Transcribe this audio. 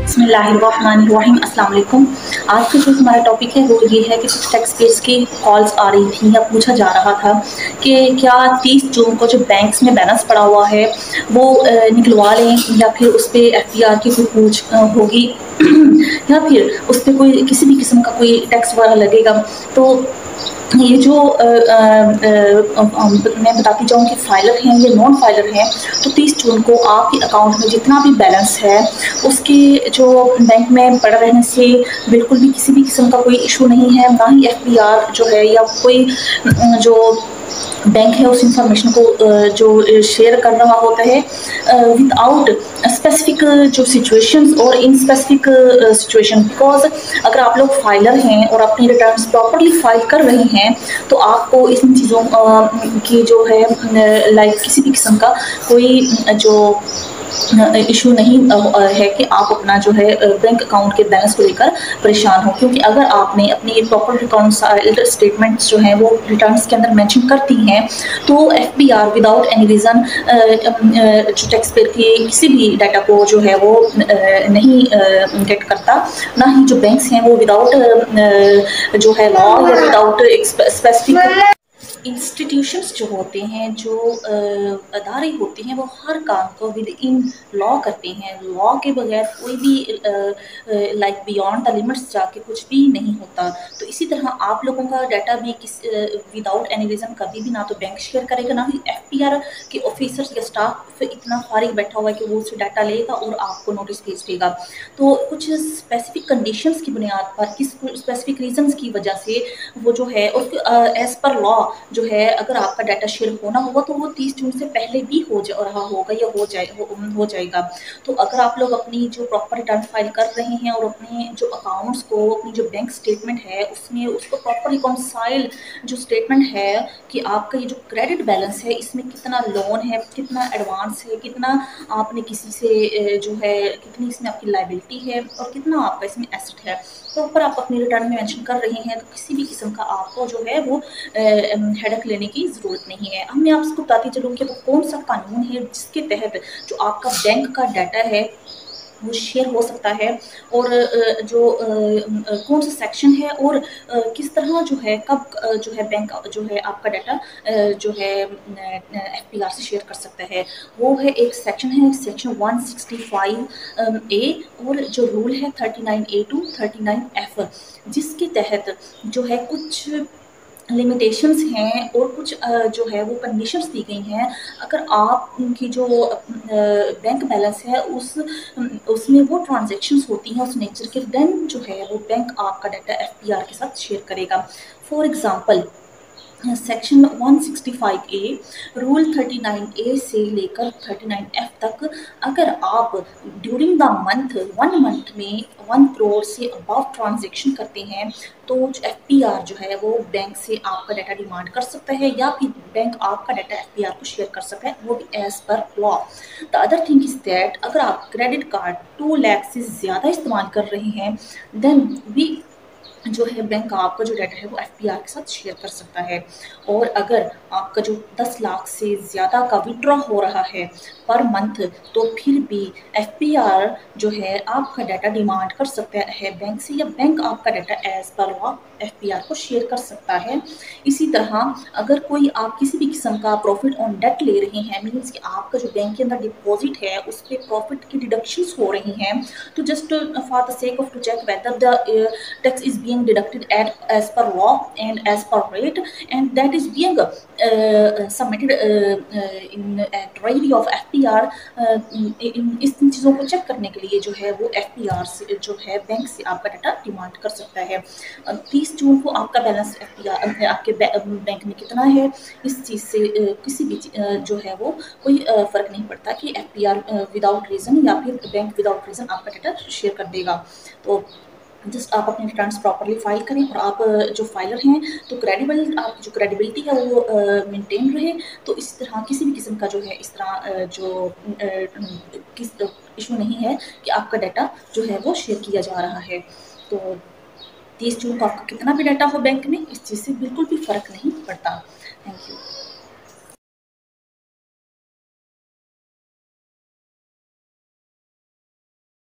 बिस्मिल्लाहिर्रहमानिर्रहीम अस्सलाम वालेकुम। आज का जो हमारा टॉपिक है वो ये है कि कुछ टैक्स पेयर्स की कॉल्स आ रही थी या पूछा जा रहा था कि क्या 30 जून को जो बैंक्स में बैलेंस पड़ा हुआ है वो निकलवा लें या फिर उस पर एफपीआर की कोई पूछ होगी या फिर उस पर कोई किसी भी किस्म का कोई टैक्स वगैरह लगेगा। तो ये जो मैं बताती जाऊँ कि फाइलर हैं या नॉन फाइलर हैं, तो 30 जून को आपके अकाउंट में जितना भी बैलेंस है उसके जो बैंक में पड़ा रहने से बिल्कुल भी किसी भी किस्म का कोई इशू नहीं है, ना ही एफपीआर जो है या कोई जो बैंक है उस इंफॉर्मेशन को जो शेयर कर रहा होता है विदाउट स्पेसिफिक जो सिचुएशंस और इन स्पेसिफिक सिचुएशन। बिकॉज अगर आप लोग फाइलर हैं और अपनी रिटर्न्स प्रॉपरली फाइल कर रहे हैं तो आपको इन चीज़ों की जो है लाइक किसी भी किस्म का कोई जो इशू नहीं है कि आप अपना जो है बैंक अकाउंट के बैलेंस को लेकर परेशान हो, क्योंकि अगर आपने अपनी प्रॉपर रिकॉन्साइल्ड स्टेटमेंट्स जो हैं वो रिटर्न्स के अंदर मेंशन करती हैं तो एफपीआर विदाउट एनी रीज़न जो टैक्स पेयर के किसी भी डाटा को जो है वो नहीं गेट करता, ना ही जो बैंक्स हैं वो विदाउट जो है लॉ या विदाउट स्पेसिफिक इंस्टीट्यूशंस जो होते हैं, जो अदारे होते हैं, वो हर काम को विद इन लॉ करते हैं। लॉ के बगैर कोई भी लाइक बियॉन्ड द लिमिट्स जाके कुछ भी नहीं होता। तो इसी तरह आप लोगों का डाटा भी किस विदाउट एनी रीज़न कभी भी ना तो बैंक शेयर करेगा, ना ही एफपीआर के ऑफिसर्स या स्टाफ इतना फारिग बैठा हुआ है कि वो उससे डाटा लेगा और आपको नोटिस भेज देगा। तो कुछ स्पेसिफिक कंडीशंस की बुनियाद पर, किस स्पेसिफिक रीजंस की वजह से वो जो है और एज पर लॉ जो है अगर आपका डाटा शेयर होना होगा तो वो 30 जून से पहले भी हो जा रहा होगा या हो जाएगा। तो अगर आप लोग अपनी जो प्रॉपर रिटर्न फाइल कर रहे हैं और अपने जो अकाउंट्स को, अपनी जो बैंक स्टेटमेंट है उसमें उसको प्रॉपर रिकॉन्साइल जो स्टेटमेंट है कि आपका ये जो क्रेडिट बैलेंस है इसमें कितना लोन है, कितना एडवांस है, कितना आपने किसी से जो है कितनी इसमें आपकी लाइबिलिटी है और कितना आपका इसमें एसेट है, तो ऊपर आप अपनी रिटर्न में मेंशन कर रहे हैं, तो किसी भी किस्म का आपको जो है वो हेडक लेने की ज़रूरत नहीं है। अब मैं आपको बताती चलूँ कि वो कौन सा कानून है जिसके तहत जो आपका बैंक का डाटा है वो शेयर हो सकता है और जो कौन सा सेक्शन है और किस तरह जो है कब जो है बैंक जो है आपका डाटा जो है एफपीआर से शेयर कर सकता है। वो है एक सेक्शन है, सेक्शन 165 ए और जो रूल है 39A टू 39F, जिसके तहत जो है कुछ लिमिटेशंस हैं और कुछ जो है वो कंडीशंस दी गई हैं। अगर आप उनकी जो बैंक बैलेंस है उसमें वो ट्रांजैक्शंस होती हैं उस नेचर के, देन जो है वो बैंक आपका डाटा एफपीआर के साथ शेयर करेगा। For example section 165A rule 39A से लेकर 39F तक अगर आप ड्यूरिंग द मंथ 1 मंथ में 1 करोड़ से अबव ट्रांजैक्शन करते हैं तो एफपीआर जो है वो बैंक से आपका डाटा डिमांड कर सकता है या फिर बैंक आपका डाटा एफपीआर को शेयर कर सकता है, वो भी as per law. The other thing is that अगर आप क्रेडिट कार्ड 2 लाख से ज़्यादा इस्तेमाल कर रहे हैं देन भी जो है बैंक आपका जो डाटा है वो एफपीआर के साथ शेयर कर सकता है। और अगर आपका जो 10 लाख से ज़्यादा का विड्रॉ हो रहा है पर मंथ तो फिर भी एफपीआर जो है आपका डाटा डिमांड कर सकता है बैंक से, या बैंक आपका data as per law FPR को शेयर कर सकता है। इसी तरह अगर कोई आप किसी भी किस्म का प्रॉफिट ऑन डेट ले रहे हैं, मीन्स कि आपका जो बैंक के अंदर डिपॉजिट है उस पर प्रॉफिट की डिडक्शंस हो रही हैं, तो just for the sake of to check whether the tax is being deducted as per law and as per rate and that is being submitted in at ready of FPR। इस चीज़ों को check करने के लिए जो है वो FPR से जो है बैंक से आपका डाटा डिमांड कर सकता है। 30 जून को आपका बैलेंस FPR आपके बैंक में कितना है इस चीज़ से किसी भी जो है वो कोई फ़र्क नहीं पड़ता कि FPR विदाउट रीज़न या फिर बैंक विदाउट रीज़न आपका डाटा शेयर कर देगा। तो जस्ट आप अपने रिटर्न्स प्रॉपरली फाइल करें और आप जो फाइलर हैं तो क्रेडिबल आपकी जो क्रेडिबिलिटी है वो मेंटेन रहे। तो इस तरह किसी भी किस्म का जो है इस तरह जो किस इशू नहीं है कि आपका डाटा जो है वो शेयर किया जा रहा है। तो 30 जून को आपका कितना भी डाटा हो बैंक में इस चीज़ से बिल्कुल भी फ़र्क नहीं पड़ता। Thank you.